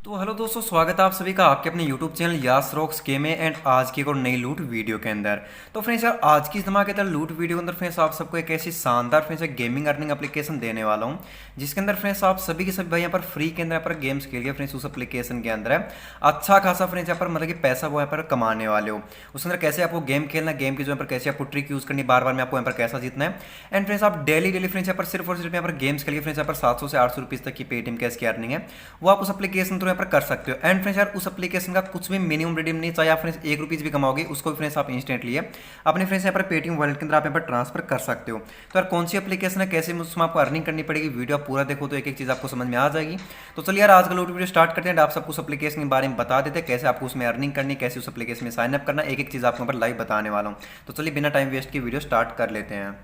तो हेलो दोस्तों, स्वागत है आप सभी का आपके अपने YouTube चैनल यास रॉक्स केमे एंड आज की एक और नई लूट वीडियो के अंदर। तो फ्रेंड्स यार, आज की इस धमाकेदार लूट वीडियो के अंदर फ्रेंड्स आप सबको एक ऐसी शानदार फ्रेंड्स एक गेमिंग अर्निंग एप्लीकेशन देने वाला हूं, जिसके अंदर फ्रेंड्स आप सभी के सभी भाई यहाँ पर फ्री के अंदर यहाँ पर गेम्स खेल के फ्रेंड्स उस एप्लीकेशन के अंदर है अच्छा खासा फ्रेंड्स यहाँ पर मतलब कि पैसा वो यहाँ पर कमाने वाले हो। उसके अंदर कैसे आपको गेम खेलना, गेम की जो यहाँ पर कैसे आपको ट्रिक यूज करनी, बार बार में आपको यहाँ पर कैसा जीतना है। एंड फ्रेंड्स आप डेली फ्रेंड्स यहाँ पर सिर्फ और सिर्फ यहाँ पर गेम्स खेल के फ्रेंड्स यहाँ पर 700 से 800 रुपीज तक की पेटीएम कैश की अर्निंग है, वो आप उस एप्लीकेशन थ्रू यहाँ पर कर सकते हो। एंड फ्रेंड्स यार, उस एप्लीकेशन का कुछ भी मिनिमम रिडीम नहीं, चाहे आप फ्रेंड्स 1 रुपीज भी कमाओगे उसको भी फ्रेंड्स आप इंस्टेंटली है अपने फ्रेंड्स यहाँ पर पेटीएम वॉलेट के अंदर आप यहाँ पर ट्रांसफर कर सकते हो। तो यार कौन सी एप्लीकेशन है, कैसे उसमें आपको अर्निंग करनी पड़ेगी, वीडियो आप पूरा देखो तो एक एक चीज़ आपको समझ में आ जाएगी। तो चलिए यार, आज का वीडियो स्टार्ट करते हैं। आप सबको उस एप्लीकेशन के बारे में बता देते हैं, कैसे आपको उसमें अर्निंग करनी, कैसे उस एप्लीकेशन में साइन अप करना, एक एक चीज़ आपको यहाँ पर लाइव बताने वाला हूँ। तो चलिए बिना टाइम वेस्ट की वीडियो स्टार्ट कर लेते हैं।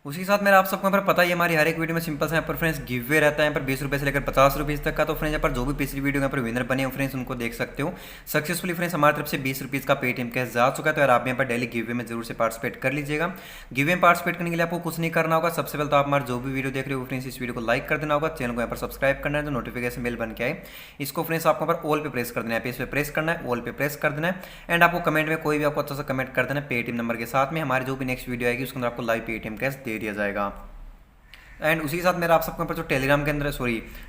उसी के साथ मेरा आप सबको यहाँ पर पता ही है, हमारी हर एक वीडियो में सिंपल से यहाँ पर फ्रेंड्स गिव वे रहता है यहाँ पर 20 रुपये से लेकर 50 रुपये तक का। तो फ्रेंड्स यहाँ पर जो भी पिछली वीडियो यहाँ पर विनर बने हो फ्रेंड्स उनको देख सकते हो। सक्सेसफुली फ्रेंड्स हमारी तरफ से 20 रुपीज़ का पेटीएम कैश जा चुका है। तो यार आप यहाँ पर डेली गिव वे में जरूर से पार्टिसिपेट कर लीजिएगा। गिव वे में पार्टिसिपेट करने के लिए आपको कुछ नहीं करना होगा। सबसे पहले तो आप हमारे जो भी वीडियो देख रहे हो फ्रेंड्स इस वीडियो को लाइक कर देना होगा, चैनल को यहाँ पर सब्सक्राइब करना है, जो नोटिफिकेशन बेल बन के आए इसको फ्रेंड्स आपको यहाँ पर ऑल पे प्रेस कर देना है, इस पर प्रेस करना है, ऑल पे प्रेस कर देना है। एंड आपको कमेंट में कोई भी आपको अच्छा सा कमेंट कर देना है पेटीएम नंबर के साथ में, हमारी जो भी नेक्स्ट वीडियो आएगी उसके अंदर आपको लाइव पेटीएम कैश दे दिया जाएगा। एंड उसी के साथ मेरा आप सबको यहाँ पर जो टेलीग्राम के अंदर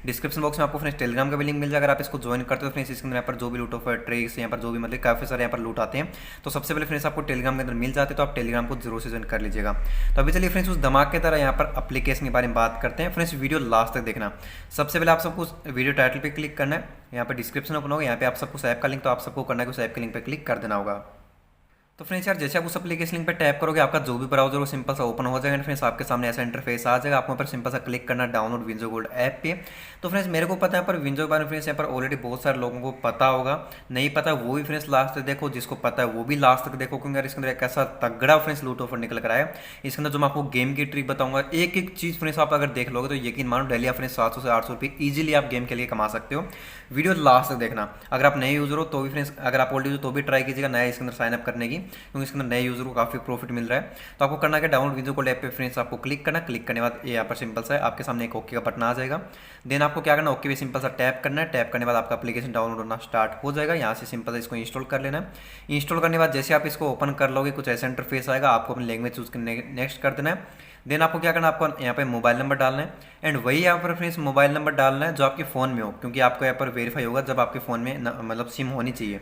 डिस्क्रिप्शन बॉक्स में आपको फ्रेंड्स टेलीग्राम का भी लिंक मिल जाएगा। अगर आप इसको ज्वाइन करते हो फ्रेंड्स इसके अंदर यहाँ पर जो भी लूट ऑफर ट्रिक्स यहाँ पर जो भी मतलब काफ़ी सारे यहाँ पर लूट आते हैं, तो सबसे पहले फ्रेंड्स आपको टेलीग्राम के अंदर मिल जाते हैं, तो आप टेलीग्राम को जरूर से ज्वाइन कर लीजिएगा। तो अभी चलिए फ्रेंड्स उस धमाके की तरह यहाँ पर एप्लीकेशन के बारे में बात करते हैं। फ्रेंड्स वीडियो लास्ट तक देखना। सबसे पहले आप सबको वीडियो टाइटल पर क्लिक करना है, यहाँ पर डिस्क्रिप्शन ओपन होगा, यहाँ पे आप सबको उस ऐप का लिंक, तो आप सबको करना है उस ऐप के लिंक पर क्लिक कर देना होगा। तो फ्रेंड्स यार, जैसे आप उस एप्लीकेशन लिंक पर टैप करोगे आपका जो भी ब्राउजर वो सिंपल सा ओपन हो जाएगा। फ्रेंड्स आपके सामने ऐसा इंटरफेस आ जाएगा, आपको यहाँ पर सिंपल सा क्लिक करना डाउनलोड विंजो गोल्ड ऐप पे। तो फ्रेंड्स मेरे को पता है पर विंजो के बारे में फ्रेंड्स यहाँ पर ऑलरेडी बहुत सारे लोगों को पता होगा, नहीं पता वो भी फ्रेंड्स लास्ट तक देखो, जिसको पता है वो भी लास्ट तक देखो, क्योंकि यार इसके अंदर एक ऐसा तगड़ा फ्रेंड्स लूट ऑफर निकल कर आया है। इसके अंदर जो मैं आपको गेम की ट्रिक बताऊंगा, एक एक चीज़ फ्रेंड्स आप अगर देख लोगे तो यकीन मानो डेली आप फ्रेंड्स 700 से 800 रुपये ईजिली आप गेम के लिए कमा सकते हो। वीडियो लास्ट तक देखना। अगर आप नए यूजर हो तो भी फ्रेंड्स, अगर आप ओल्ड यूजर तो भी ट्राई कीजिएगा नया इसके अंदर साइन अप करने की, क्योंकि इसके अंदर नए यूजर को काफ़ी प्रॉफिट मिल रहा है। तो आपको करना है डाउनलोड वीडियो को ऐप पे फ्रेंड्स आपको क्लिक करना, क्लिक करने के बाद ये यहाँ पर सिंपल सा है आपके सामने एक ओके का बटन आ जाएगा। देन आपको क्या करना, ओके पे सिंपल सा टैप करना है, टैप करने के बाद आपका एप्लीकेशन डाउनलोड होना स्टार्ट हो जाएगा। यहाँ से सिंपल सा इसको इंस्टॉल कर लेना है। इंस्टॉल करने के बाद जैसे आप इसको ओपन कर लोगे कुछ ऐसा इंटरफेस आएगा, आपको अपनी लैंग्वेज चूज करने नेक्स्ट कर देना है। देन आपको क्या करना है, आपको यहाँ पे मोबाइल नंबर डालना है। एंड वही यहाँ पर फ्रेंड्स मोबाइल नंबर डालना है जो आपके फ़ोन में हो, क्योंकि आपको यहाँ पर वेरीफाई होगा जब आपके फ़ोन में मतलब सिम होनी चाहिए।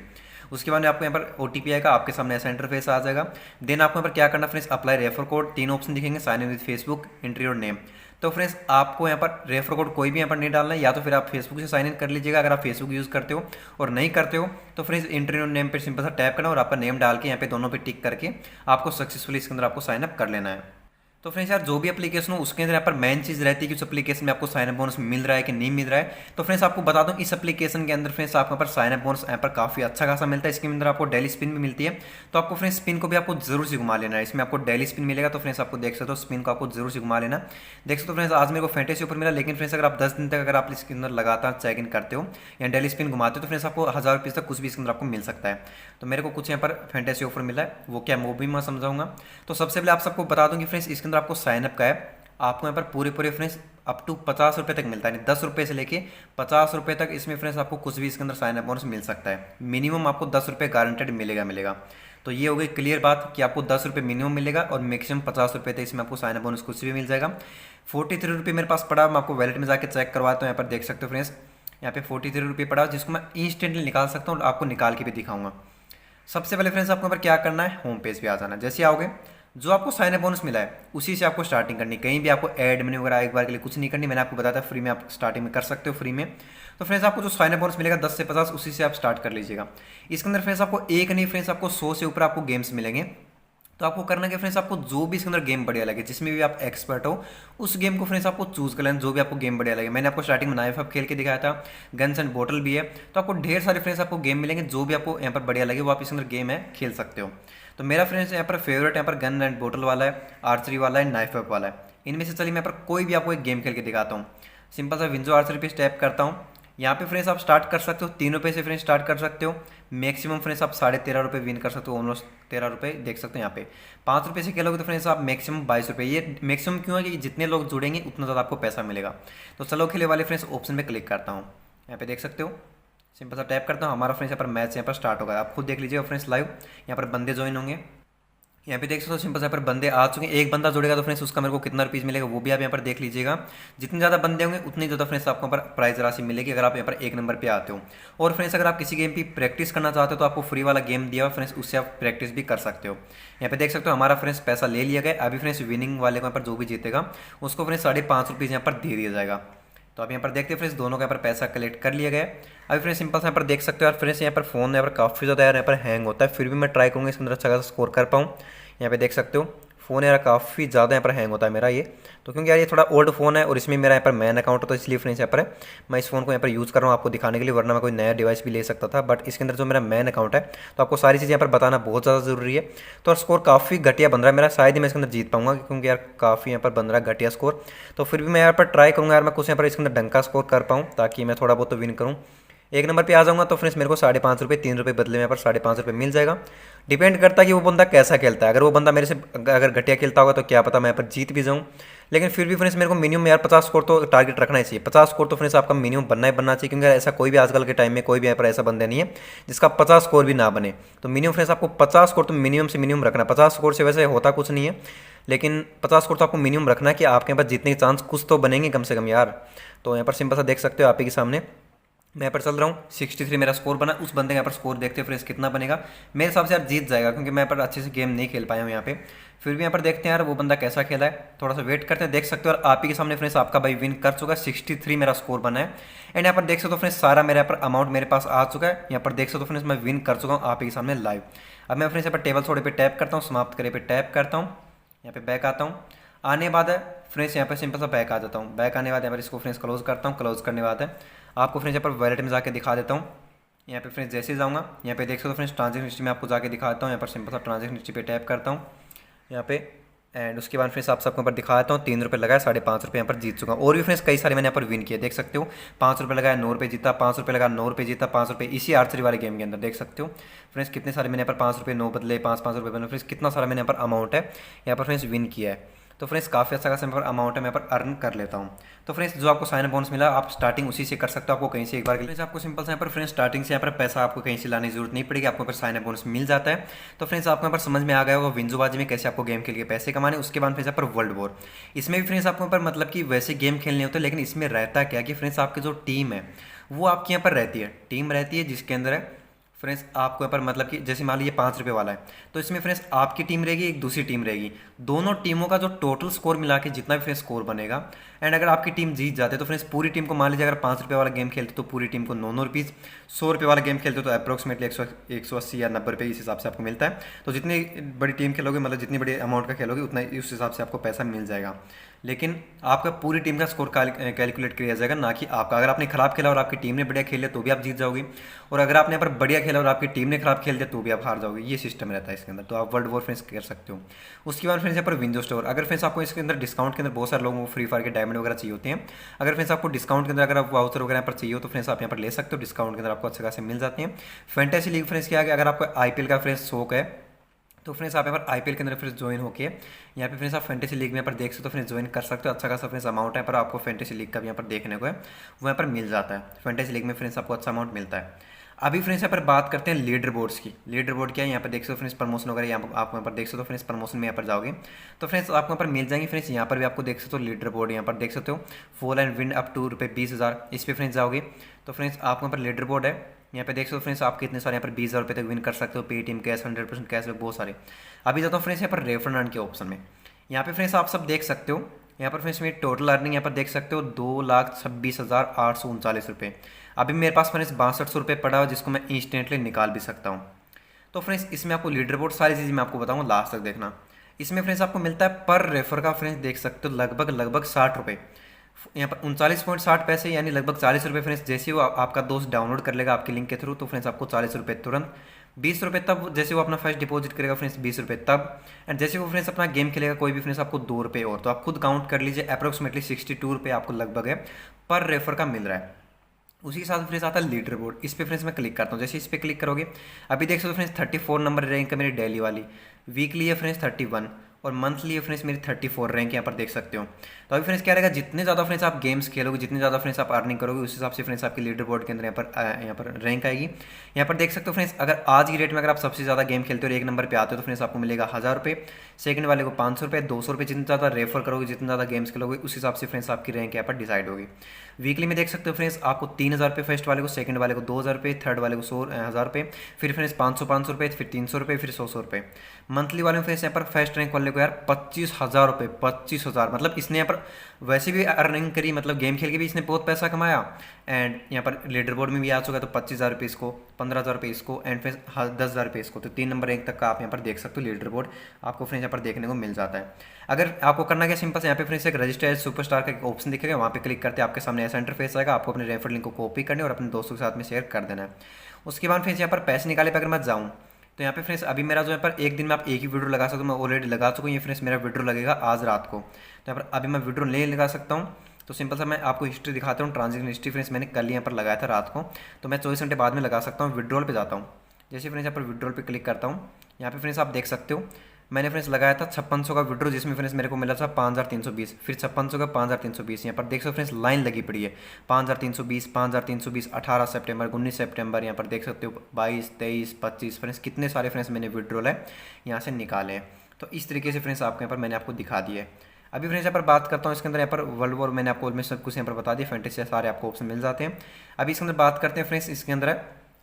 उसके बाद आपको यहाँ पर ओटीपी आएगा, आपके सामने ऐसा इंटरफेस आ जाएगा। देन आपको यहाँ पर क्या करना friends, apply refer code, 3 option दिखेंगे, sign in with Facebook, entry your name. तो फ्रेंड्स आपको यहाँ पर रेफर कोड कोई भी यहाँ पर नहीं डालना है, या तो फिर आप फेसबुक से साइन इन कर लीजिएगा अगर आप फेसबुक यूज़ करते हो, और नहीं करते हो तो फ्रेंड्स एंट्री योर नेम पर सिंपल सा टैप करना और आपका नेम डाल के यहाँ पे दोनों पे टिक करके आपको सक्सेसफुली इसके अंदर आपको साइन अप कर लेना है। तो फ्रेंड्स यार, जो भी एप्लीकेशन हो उसके अंदर यहाँ पर मेन चीज़ रहती है कि उस एप्लीकेशन में आपको साइन अप बोनस मिल रहा है कि नहीं मिल रहा है। तो फ्रेंड्स आपको बता दूं इस एप्लीकेशन के अंदर फ्रेंड्स आपको यहाँ पर साइन अप बोनस यहाँ पर काफ़ी अच्छा खासा मिलता है। इसके अंदर आपको डेली स्पिन भी मिलती है, तो आपको फ्रेंड्स स्पिन को भी आपको जरूर से घुमा लेना है। इसमें आपको डेली स्पिन मिलेगा, तो फ्रेंड्स आपको देख सकते हो स्पिन को आपको जरूर से घुमा लेना। देख सकते हो फ्रेंड्स आज मेरे को फैंटेसी ऊपर मिला, लेकिन फ्रेंड्स अगर आप 10 दिन तक अगर आप इसके अंदर लगातार चेक इन करते हो या डेली स्पिन घुमाते हो तो फ्रेंड्स आपको 1000 रुपये तक कुछ भी इसके अंदर आपको मिल सकता है। तो मेरे को कुछ यहाँ पर फैंटेसी ऑफर मिला है, वो क्या वो भी मैं समझाऊंगा। तो सबसे पहले आप सबको बता दूँ कि फ्रेंड्स इसके अंदर आपको साइनअप का है, आपको यहाँ पर पूरे फ्रेंड्स अप टू 50 रुपये तक मिलता है, यानी 10 रुपये से लेके 50 रुपये तक इसमें फ्रेंड्स आपको कुछ भी इसके अंदर साइन अप बोनस मिल सकता है। मिनिमम आपको 10 रुपये गारंटेड मिलेगा। तो ये हो गई क्लियर बात कि आपको 10 रुपये मिनिमम मिलेगा और मैक्सिमम 50 रुपये तक इसमें आपको साइन अप बोनस कुछ भी मिल जाएगा। 43 रुपये मेरे पास पड़ा, मैं आपको वैलेट में जाकर चेक करवाता हूँ। यहाँ पर देख सकते हो फ्रेंड्स, यहाँ पे 43 रुपये पड़ा जिसको मैं इंस्टेंटली निकाल सकता हूँ और आपको निकाल के भी दिखाऊंगा। सबसे पहले फ्रेंड्स आपको यहाँ पर क्या करना है, होम पेज पे आ जाना। जैसे आओगे जो आपको साइन अप बोनस मिला है उसी से आपको स्टार्टिंग करनी, कहीं भी आपको ऐड मनी वगैरह एक बार के लिए कुछ नहीं करनी। मैंने आपको बताया था फ्री में आप स्टार्टिंग में कर सकते हो फ्री में। तो फ्रेंड्स आपको जो साइन अप बोनस मिलेगा 10 से 50 उसी से आप स्टार्ट कर लीजिएगा। इसके अंदर फ्रेंड्स आपको एक नहीं फ्रेंड्स आपको 100 से ऊपर आपको गेम्स मिलेंगे। तो आपको करना क्या फ्रेंड्स, आपको जो भी इसके अंदर गेम बढ़िया लगे, जिसमें भी आप एक्सपर्ट हो उस गेम को फ्रेंड्स आपको चूज कर लेना, जो भी आपको गेम बढ़िया लगे। मैंने आपको स्टार्टिंग में नाइफ अप खेल के दिखाया था, गन्स एंड बॉटल भी है। तो आपको ढेर सारे फ्रेंड्स आपको गेम मिलेंगे, जो भी आपको यहाँ पर बढ़िया लगे वो आप इसके अंदर गेम है खेल सकते हो। तो मेरा फ्रेंड्स यहाँ पर फेवरेट यहाँ पर गन एंड बॉटल वाला है, आर्चरी वाला है, नाइफ अप वाला है। इनमें से चलिए मैं यहाँ पर कोई भी आपको एक गेम खेल के दिखाता हूँ। सिंपल सा विंजो आर्चरी पे टैप करता हूँ। यहाँ पे फ्रेंड्स आप स्टार्ट कर सकते हो 3 रुपये से फ्रेंड्स स्टार्ट कर सकते हो। मैक्सिमम फ्रेंड्स आप 13.5 रुपये विन कर सकते हो, ऑलमोस्ट 13 रुपये देख सकते हो। यहाँ पे 5 रुपये से खेलोगे तो फ्रेंड्स आप मैक्सिमम 22 रुपये। ये मैक्सिमम क्यों है कि जितने लोग जुड़ेंगे उतना ज़्यादा आपको पैसा मिलेगा। तो चलो खेले वाले फ्रेंड्स ऑप्शन में क्लिक करता हूँ, यहाँ पे देख सकते हो सिंपल सा टैप करता हूँ, हमारा फ्रेंड्स यहाँ पर मैच यहाँ पर स्टार्ट होगा। आप खुद देख लीजिएगा फ्रेंड्स लाइव, यहाँ पर बंदे ज्वाइन होंगे। यहाँ पे देख सकते हो सिंपल से यहाँ पर बंदे आ चुके हैं। एक बंदा जुड़ेगा तो फ्रेंड्स उसका मेरे को कितना रुपीज़ मिलेगा वो भी आप यहाँ पर देख लीजिएगा। जितने ज़्यादा बंदे होंगे उतनी ज़्यादा फ्रेंड्स आपको यहाँ पर प्राइस राशि मिलेगी अगर आप यहाँ पर एक नंबर पे आते हो। और फ्रेंड्स अगर आप किसी गेम की प्रैक्टिस करना चाहते हो तो आपको फ्री वाला गेम दिया हुआ फ्रेंड्स, उससे आप प्रैक्टिस भी कर सकते हो। यहाँ पे देख सकते हो हमारा फ्रेंड्स पैसा ले लिया गया। अभी फ्रेंड्स विनिंग वाले को यहाँ पर जो भी जीतेगा उसको फ्रेंड्स 5.5 रुपीज़ यहाँ पर दे दिया जाएगा। तो आप यहाँ पर देखते हैं फ्रेंड्स दोनों का यहाँ पर पैसा कलेक्ट कर लिया गया है। अभी फ्रेंड्स सिंपल से यहाँ पर देख सकते हो यार फ्रेंड्स, यहाँ पर फोन यहाँ पर काफ़ी ज़्यादा यार यहाँ पर हैंग होता है, फिर भी मैं ट्राई करूँगा इसके अंदर अच्छा खासा स्कोर कर पाऊँ। यहाँ पे देख सकते हो फ़ोन यार काफ़ी ज़्यादा यहाँ पर हैंग होता है मेरा ये, तो क्योंकि यार ये थोड़ा ओल्ड फ़ोन है और इसमें मेरा यहाँ पर मैन अकाउंट है, तो इसलिए फ्रेंड्स यहाँ पर मैं इस फ़ोन को यहाँ पर यूज़ कर रहा हूँ आपको दिखाने के लिए, वरना मैं कोई नया डिवाइस भी ले सकता था। बट इसके अंदर जो मेरा मैन अकाउंट है तो आपको सारी चीज़ें यहाँ पर बताना बहुत ज़्यादा ज़रूरी है। तो स्कोर काफ़ी घटिया बन रहा है मेरा, शायद ही मैं इसके अंदर जीत पाऊंगा क्योंकि यार काफ़ी यहाँ पर बन रहा है घटिया स्कोर। तो फिर भी मैं यहाँ पर ट्राई करूँगा यार मैं कुछ यहाँ पर इसके अंदर ढंग का स्कोर कर पाऊँ ताकि मैं थोड़ा बहुत तो विन करूँ। एक नंबर पे आ जाऊंगा तो फ्रेंड्स मेरे को 5.5 रुपये 3 रुपये बदले में यहाँ पर 5.5 रुपये मिल जाएगा। डिपेंड करता है कि वो बंदा कैसा खेलता है। अगर वो बंदा मेरे से अगर घटिया खेलता होगा तो क्या पता मैं यहाँ पर जीत भी जाऊँ, लेकिन फिर भी फ्रेंड्स मेरे को मिनिमम यार 50 स्कोर तो टारगेट रखना ही चाहिए। 50 स्कोर तो फ्रेंड्स आपका मिनिमम बनना ही बनना चाहिए, क्योंकि ऐसा कोई भी आजकल के टाइम में कोई भी यहाँ पर ऐसा बंदा नहीं है जिसका 50 स्कोर भी ना बने। तो मिनिमम फ्रेंड्स आपको 50 स्कोर तो मिनिमम से मिनिमम रखना। 50 स्कोर से वैसे होता कुछ नहीं है, लेकिन 50 स्कोर तो आपको मिनिमम रखना है कि आपके यहाँ पर जीतने के चांस कुछ तो बनेंगे कम से कम यार। तो यहाँ पर सिंपल सा देख सकते हो आप ही के सामने मैं यहाँ पर चल रहा हूँ, 63 मेरा स्कोर बना। उस बंदे का यहाँ पर स्कोर देखते हैं फ्रेंड्स कितना बनेगा। मेरे हिसाब से यार जीत जाएगा क्योंकि मैं यहाँ पर अच्छे से गेम नहीं खेल पाया हूँ यहाँ पे। फिर भी यहाँ पर देखते हैं यार वो बंदा कैसा खेला है, थोड़ा सा वेट करते हैं। देख सकते हो और आप ही के सामने फ्रेंड्स आपका भाई विन कर चुका है, 63 मेरा स्कोर बना है। एंड यहाँ पर देख सकते हो फ्रेंड्स सारा मेरे यहाँ पर अमाउंट मेरे पास आ चुका है। यहाँ पर देख सकते हो फ्रेंड्स मैं विन कर चुका हूँ आप ही के सामने लाइव। अब मैं फ्रेंड्स यहाँ पर टेबल थोड़े पे टैप करता हूँ, समाप्त करे पे टैप करता हूँ, यहाँ पे बैक आता हूँ। आने बाद है फ्रेंड्स यहाँ पे सिंपल सा बैक आ जाता हूँ। बैक आने बाद यहाँ पर इसको फ्रेंड्स क्लोज करता हूँ। क्लोज करने बाद है आपको फ्रेंड्स यहाँ पर वैलेट में जाके दिखा देता हूँ। यहाँ पे फ्रेंड्स जैसे ही जाऊँगा यहाँ पे देख सकते हो फ्रेंड्स ट्रांजेक्शन हिस्ट्री में आपको जाके दिखाता हूँ। यहाँ पर सिंपल सा ट्रांजेक्शन हिस्ट्री पे टैप करता हूँ यहाँ पे। एंड उसके बाद फ्रेंड्स आप सबको ऊपर दिखा देता हूँ 3 रुपये लगाया, 5.5 रुपये यहाँ पर जीत चुका हूँ। और भी फ्रेंड्स कई सारे मैंने यहाँ पर विन किए, देख सकते हो 5 रुपये लगाया 9 रुपये जीता, 5 रुपये लगाया 9 रुपये जीता, 5 रुपये इसी आर्चरी वाले गेम के अंदर। देख सकते हो फ्रेंड्स कितने सारे मैंने यहाँ पर 5 रुपये 9 बदले 5 रुपये बदले, फ्रेंड्स कितना सारा मैंने यहाँ पर अमाउंट है यहाँ पर फ्रेंड्स विन किया है। तो फ्रेंड्स काफ़ी अच्छा खासा यहाँ पर अमाउंट है मैं यहाँ पर अर्न कर लेता हूँ। तो फ्रेंड्स जो आपको साइन बोनस मिला आप स्टार्टिंग उसी से कर सकते हो, आपको कहीं से एक बार के लिए आपको सिंपल से यहाँ पर फ्रेंड्स स्टार्टिंग से यहाँ पर पैसा आपको कहीं से लाने की जरूरत नहीं पड़ेगी, आपको यहाँ पर साइन बोनस मिल जाता है। तो फ्रेंड्स आपको यहाँ पर समझ में आ गया होगा विंजोबाजी में कैसे आपको गेम खेल के पैसे कमाने। उसके बाद फ्रेंड्स यहाँ पर वर्ल्ड वॉर, इसमें भी फ्रेंड्स आपको यहाँ पर मतलब कि वैसे गेम खेलने होते हैं, लेकिन इसमें रहता क्या कि फ्रेंड्स आपकी जो टीम है वो आपकी यहाँ पर रहती है, टीम रहती है जिसके अंदर है फ्रेंड्स आपको यहाँ पर मतलब कि जैसे मान लीजिए 5 रुपये वाला है तो इसमें फ्रेंड्स आपकी टीम रहेगी, एक दूसरी टीम रहेगी। दोनों टीमों का जो टोटल स्कोर मिला के जितना भी फ्रेंड्स स्कोर बनेगा, एंड अगर आपकी टीम जीत जाते है तो फ्रेंड्स पूरी टीम को मान लीजिए अगर 5 रुपये वाला गेम खेलते तो पूरी टीम को 9 रुपीज़, 100 रुपये वाला गेम खेलते तो अप्रोक्सीमेटली 180 या 90 रुपये इस हिसाब से आपको मिलता है। तो जितनी बड़ी टीम खेलोगे मतलब जितनी बड़ी अमाउंट का खेलोगे उतना उस हिसाब से आपको पैसा मिल जाएगा, लेकिन आपका पूरी टीम का स्कोर कैलकुलेट किया जाएगा ना कि आपका। अगर आपने खराब खेला और आपकी टीम ने बढ़िया खेल लिया तो भी आप जीत जाओगे, और अगर आपने यहाँ पर बढ़िया खेला और आपकी टीम ने खराब खेल दिया तो भी आप हार जाओगे। ये सिस्टम रहता है इसके अंदर। तो आप वर्ल्ड वॉर फ्रेंड्स कर सकते हो। उसके बाद फ्रेंड्स यहाँ पर विंडो स्टोर, अगर फ्रेंड्स आपको इसके अंदर डिस्काउंट के अंदर बहुत सारे लोगों को फ्री फायर के डायमंड वगैरह चाहिए होते हैं, अगर फ्रेंड्स आपको डिस्काउंट के अंदर अगर आप वाउचर वगैरह पर चाहिए हो तो फ्रेंड्स आप यहाँ पर ले सकते हो। डिस्काउंट के अंदर आपको अच्छे खासे मिल जाते हैं। फैंटेसी लीग फ्रेंड्स क्या है, अगर आपको आईपीएल का फ्रेंड्स शौक है तो फ्रेंड्स आप यहाँ पर आईपीएल के अंदर फ्रेंड्स ज्वाइन होके यहाँ पे फ्रेंड्स आप फैंटेसी लीग में पर देख सकते हो फ्रेंड्स ज्वाइन कर सकते हो। अच्छा खासा फ्रेंड्स अमाउंट है पर आपको फैंटेसी लीग का भी यहाँ पर देखने को है वो यहाँ पर मिल जाता है। फैंटेसी लीग में फ्रेंड्स आपको अच्छा अमाउंट मिलता है। अभी फ्रेंड्स यहाँ पर बात करते हैं लीडर बोर्ड्स की। लीडर बोर्ड क्या है, यहाँ पर देख सकते हो फ्रेंड्स प्रमोशन वगैरह यहाँ आप यहाँ पर देख सकते हो फ्रेंड्स प्रमोशन में यहाँ पर जाओगे तो फ्रेंड्स आपको यहाँ पर मिल जाएंगे। फ्रेंड्स यहाँ पर भी आपको देख सकते हो लीडर बोर्ड यहाँ पर देख सकते हो fall and win up to ₹20,000, इस पर फ्रेंड्स जाओगे तो फ्रेंड्स आपको यहाँ पर लीडर बोर्ड है। यहाँ पे देख सकते हो फ्रेंड्स आप कितने सारे यहाँ पर 20,000 रुपये तक विन कर सकते हो, पेटीएम कैश 100% कैश बहुत सारे। अभी जाता हूँ फ्रेंड्स यहाँ पर रेफर अर्न के ऑप्शन में। यहाँ पे फ्रेंड्स आप सब देख सकते हो, यहाँ पर फ्रेंड्स मेरी टोटल अर्निंग यहाँ पर देख सकते हो 2,26,839 रुपये। अभी मेरे पास फ्रेंड्स 6200 रुपये पड़ा हुआ जिसको मैं इंस्टेंटली निकाल भी सकता हूँ। तो फ्रेंड्स इसमें आपको लीडर बोर्ड सारी चीज़ें मैं आपको बताऊँगा, लास्ट तक देखना। इसमें फ्रेंड्स आपको मिलता है पर रेफर का फ्रेंड्स देख सकते हो लगभग 60 रुपये, यहाँ पर 39.60 पैसे यानी लगभग 40 रुपये। फ्रेंड्स जैसे वो आपका दोस्त डाउनलोड कर लेगा आपके लिंक के थ्रू तो फ्रेंड्स आपको 40 रुपये तुरंत, 20 रुपये तब जैसे वो अपना फर्स्ट डिपॉजिट करेगा फ्रेंड्स 20 रुपये तब, एंड जैसे वो फ्रेंड्स अपना गेम खेलेगा कोई भी फ्रेंड्स आपको 2 रुपये और। तो आप खुद काउंट कर लीजिए अप्रोक्सीमेटली 62 रुपये आपको लगभग है पर रेफर का मिल रहा है। उसी के साथ फ्रेंड्स आता है लीडर बोर्ड, इस पर फ्रेंड्स मैं क्लिक करता हूँ। जैसे इस पर क्लिक करोगे अभी देख सकते हो फ्रेंड्स 34 नंबर रैंक है मेरी डेली वाली, वीकली है फ्रेंड्स 31, और मंथली फ्रेंड्स मेरी 34 रैंक यहाँ पर देख सकते हो। तो अभी फ्रेंड्स क्या रहेगा, जितने ज़्यादा फ्रेंड्स आप गेम्स खेलोगे, जितने ज़्यादा फ्रेंड्स आप अर्निंग करोगे, उस हिसाब से फ्रेंड्स आपकी लीडर बोर्ड के अंदर यहाँ पर रैंक आएगी। यहाँ पर देख सकते हो फ्रेंड्स, अगर आज की डेट में अगर आप सबसे ज़्यादा गेम खेलते हो और एक नंबर पे आते हो तो फ्रेंड्स आपको मिलेगा 1000 रुपये, सेकंड वाले को 500 रुपये, 200 रुपये। जितने ज़्यादा रेफर करोगे, जितने ज़्यादा गेम्स खेलोगे, उस हिसाब से फ्रेंड्स आपकी रैंक यहाँ पर डिसाइड होगी। वीकली में देख सकते हो फ्रेंड्स, आपको 3000 रुपये फर्स्ट वाले को, सेकंड वाले को 2000 रुपये, थर्ड वाले को 1000 रुपये, फिर फ्रेंड्स 500 रुपये, फिर 300 रुपये, फिर 100 रुपये। मंथली वाले में फ्रेंड्स यहाँ पर फर्स्ट रैंक वाले को यार 25,000 रुपये, 25,000 मतलब इसने यहाँ पर वैसे भी अर्निंग करी, मतलब गेम खेल के भी इसने बहुत पैसा कमाया। एंड यहाँ पर लीडर बोर्ड में भी आ चुका, तो 25,000 रुपये इसको, 15,000 रुपये इसको, एंड फिर 10,000 रुपये इसको। तो 3 नंबर रैंक तक का आप यहाँ पर देख सकते हो लीडर बोर्ड आपको फ्रेंड्स यहाँ पर देखने को मिल जाता है। अगर आपको करना क्या, सिंपल से यहाँ पे फ्रेंड्स एक रजिस्टर सुपरस्टार का एक ऑप्शन दिखेगा, वहाँ पे क्लिक करते आपके सामने ऐसा इंटरफेस आएगा। आपको अपने रेफर लिंक को कॉपी करने और अपने दोस्तों के साथ में शेयर कर देना है। उसके बाद फ्रेंड्स यहाँ पर पैसे निकाले पे अगर मैं जाऊँ तो यहाँ पे फ्रेंड्स अभी मेरा जो यहाँ पर एक दिन में आप एक ही वीडियो लगा सकते हो, मैं ऑलरेडी लगा चुका हूँ। ये फ्रेंड्स मेरा वीडियो लगेगा आज रात को, तो यहाँ पर अभी मैं वीडियो नहीं लगा सकता हूँ। तो सिंपल सा मैं आपको हिस्ट्री दिखाता हूँ, ट्रांजेक्शन हिस्ट्री फ्रेंड्स मैंने कल यहाँ पर लगाया था रात को, तो मैं 24 घंटे बाद में लगा सकता हूँ। विड्रॉल पे जाता हूँ, जैसे फ्रेंड्स यहाँ पर विड्रॉल पे क्लिक करता हूँ, यहाँ पे फ्रेंड्स आप देख सकते हो मैंने फ्रेंड्स लगाया था 5600 का विड्रो, जिसमें फ्रेंड्स मेरे को मिला था 5320, फिर 5600 का 5320। यहाँ पर देख सकते हो फ्रेंड्स लाइन लगी पड़ी है, 5320, 5320, 18 सितंबर, 19 सितंबर। यहाँ पर देख सकते हो 22, 23, 25 फ्रेंड्स कितने सारे फ्रेंड्स मैंने विड्रॉल है यहाँ से निकाले हैं। तो इस तरीके से फ्रेंड्स आपके यहाँ पर मैंने आपको दिखा दिया है। अभी फ्रेंड्स यहाँ पर बात करता हूँ, इसके अंदर यहाँ पर वर्ल्ड वॉर मैंने आपको में सब कुछ यहाँ पर बता दिया, फैंटेसी सारे आपको ऑप्शन मिल जाते हैं। अभी इसके अंदर बात करते हैं फ्रेंड्स, इसके अंदर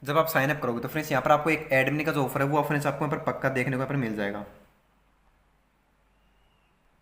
जब आप साइन अप करोगे तो फ्रेंड्स यहाँ पर आपको एक एडमिन का जो ऑफर है वो फ्रेंड्स आपको यहाँ पर पक्का देखने को यहाँ पर मिल जाएगा।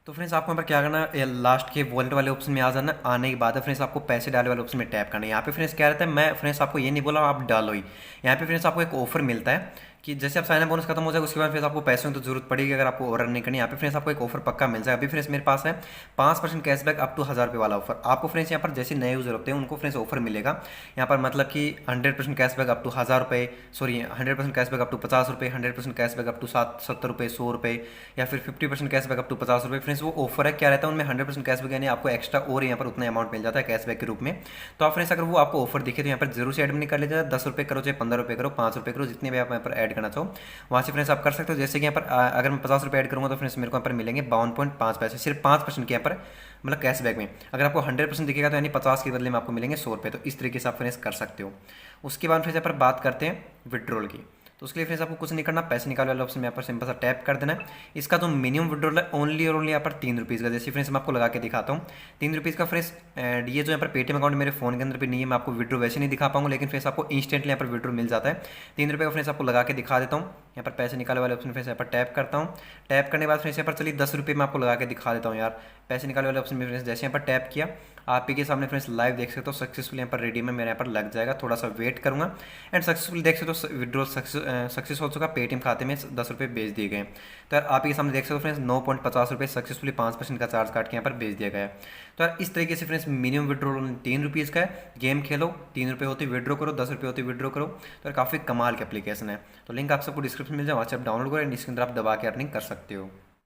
तो फ्रेंड्स आपको यहाँ पर क्या करना है, लास्ट के वॉलेट वाले ऑप्शन में आ जाना। आने के बाद फ्रेंड्स आपको पैसे डाले वाले ऑप्शन में टैप करना है। यहाँ पे फ्रेंड्स क्या रहता है, मैं फ्रेंड्स आपको ये नहीं बोला आप डालो ही, यहाँ पे फ्रेंड्स आपको एक ऑफर मिलता है कि जैसे आप साइन अप बोनस खत्म हो जाएगा उसके बाद फिर आपको पैसों की तो जरूरत पड़ेगी अगर आपको ऑर्डर नहीं करनी। यहाँ पे फ्रेंड्स आपको एक ऑफर पक्का मिल जाए। अभी फ्रेंड्स मेरे पास है 5% कैशबैक अप टू 1000 रुपये वाला ऑफर। आपको फ्रेंड्स यहाँ पर जैसे नए यूजर होते हैं उनको फ्रेंड्स ऑफर मिलेगा यहाँ पर, मतलब कि 100% कैशबैक अप टू 1000 रुपये, सॉरी 100% कैशबैक अप टू 50 रुपये, 100% कैशबैक अप टू 70 रुपये, 100 रुपये, या फिर 50% कैशबैक अप टू 50 रुपये। फ्रेंड्स वो ऑफर है, क्या रहता है उनमें 100% कैशबैक, यानी आपको एक्स्ट्रा और यहाँ पर उतना अमाउंट मिल जाता है कैशबैक के रूप में। तो आप फ्रेंड्स अगर वो आपको ऑफर दिखे तो यहाँ पर जरूर से एडमिट कर लीजिएगा। 10 रुपये करो, चाहे 15 रुपये करो, 5 रुपये करो, जितने भी आप यहाँ पर ऐड करना चाहो वहाँ से फ्रेंड्स आप कर सकते हो। जैसे कि यहाँ पर अगर मैं 50 रुपये ऐड करूँगा तो फ्रेंड्स मेरे को यहाँ पर मिलेंगे 52.5 पैसे, सिर्फ 5% के यहाँ पर मतलब कैशबैक में। अगर आपको 100% दिखेगा तो यानी 50 के बदले में आपको मिलेंगे 100 रुपये। तो इस तरीके से आप फ्रेंड्स कर सकते हो। उसके बाद फ्रेंड्स यहाँ पर बात करते हैं विड्रॉल की। तो उसके लिए फ्रेंड्स आपको कुछ नहीं करना, पैसे निकालने वाले ऑप्शन में यहाँ पर सिंपल सा टैप कर देना है। इसका जो मिनिमम विड्रॉल है ओनली और ओनली यहाँ पर 3 रुपीज़ का। जैसे फ्रेंड्स मैं आपको लगा के दिखाता हूँ 3 रुपीज़ का फ्रेंड्स। एंड ये जो यहाँ पर पेटीएम अकाउंट मेरे फोन के अंदर भी नहीं है, मैं आपको विड्रो वैसे नहीं दिखा पाऊंगा, लेकिन फ्रेंड्स आपको इंस्टेंटली यहाँ पर विड्रो मिल जाता है। 3 रुपये का फ्रेंड्स आपको लगा के दिखा देता हूँ। यहाँ पर पैसे निकालने वाले ऑप्शन फ्रेंड्स यहाँ पर टैप करता हूँ। टैप करने के बाद फ्रेंड्स यहाँ पर चलिए 10 रुपये मैं आपको लगा के दिखा देता हूँ यार। पैसे निकालने वाले ऑप्शन में फ्रेंड्स जैसे यहाँ पर टैप किया, आप ही के सामने फ्रेंड्स लाइव देख सकते हो सक्सेसफुल यहाँ पर रेडी में मेरे यहाँ पर लग जाएगा। थोड़ा सा वेट करूँगा एंड सक्सेसफुल देख सकते हो विड्रॉल सक्सेस हो चुका। पेटीएम खाते में 10 रुपये भेज दिए गए। तो यार आप ही के सामने देख सकते हो फ्रेंड्स 9.50 रुपये सक्सेसफुली 5% का चार्ज काट के यहाँ पर भेज दिया गया है। तो यार इस तरीके से फ्रेंड्स मिनिमम विड्रॉल 3 रुपीज़ का है। गेम खेलो, 3 रुपये होती विड्रॉ करो, 10 रुपये होती विड्रॉ करो। तो यार काफ़ी कमाल की एप्लीकेशन है। तो लिंक आप सबको डिस्क्रिप्शन मिल जाए, वहाँ से आप डाउनलोड करो एंड इसके अंदर आप दबा के अर्निंग कर सकते हो।